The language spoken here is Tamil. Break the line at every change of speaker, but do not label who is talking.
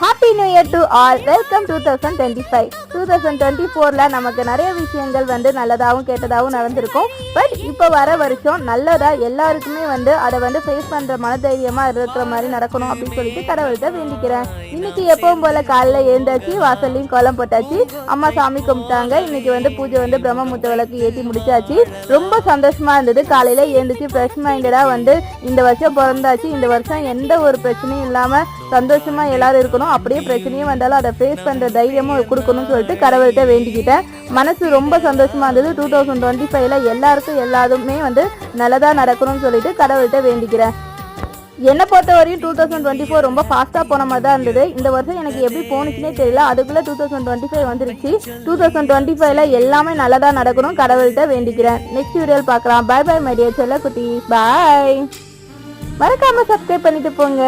Happy new year to all. Welcome 2025. 2024ல நமக்கு நிறைய விஷயங்கள் நல்லதாகவும் கேட்டதாகவும் நடந்திருக்கும். பட் இப்போ வர வருஷம் நல்லதா எல்லாருக்குமே அதை ஃபேஸ் பண்ற மனதைரியமா இருக்கிற மாதிரி நடக்கணும் அப்படின்னு சொல்லிட்டு கடவுள்கிட்ட வேண்டிக்கிறேன். இன்னைக்கு எப்பவும் போல காலைல எழுந்தாச்சு, வாசல்லையும் கோலம் போட்டாச்சு, அம்மா சாமி கும்பிட்டாங்க. இன்னைக்கு பூஜை பிரம்மமுத்த விளக்கு ஏற்றி முடிச்சாச்சு. ரொம்ப சந்தோஷமா இருந்தது. காலையில எழுந்துச்சு ஃப்ரெஷ் மைண்டடா இந்த வருஷம் பிறந்தாச்சு. இந்த வருஷம் எந்த ஒரு பிரச்சனையும் இல்லாம சந்தோஷமா எல்லாரும் இருக்கணும். அப்படியே பிரச்சனையும் வந்தாலும் அதை ஃபேஸ் பண்ற தைரியமும் கொடுக்கணும்னு சொல்லிட்டு கடவுள்கிட்ட வேண்டிக்கிட்டேன். மனசு ரொம்ப சந்தோஷமா இருந்தது. 2025ல எல்லாருக்கும் எல்லாருமே நல்லதா நடக்கணும்னு சொல்லிட்டு கடவுள்கிட்ட வேண்டிக்கிறேன். என்னை பொறுத்த வரையும் 2024 ரொம்ப ஃபாஸ்ட்டாக போன மாதிரி தான் இருந்தது. இந்த வருஷம் எனக்கு எப்படி போனுச்சுன்னே தெரியல. அதுக்குள்ளே 2025 வந்துருச்சு. 2025ல எல்லாமே நல்லதா நடக்கணும் கடவுள்கிட்ட வேண்டிக்கிறேன். நெக்ஸ்ட் வீடியோவில் பார்க்கலாம். பாய் பாய் மை டியர் செல்ல குட்டீஸ். பாய். மறக்காம சப்ஸ்கிரைப் பண்ணிட்டு போங்க.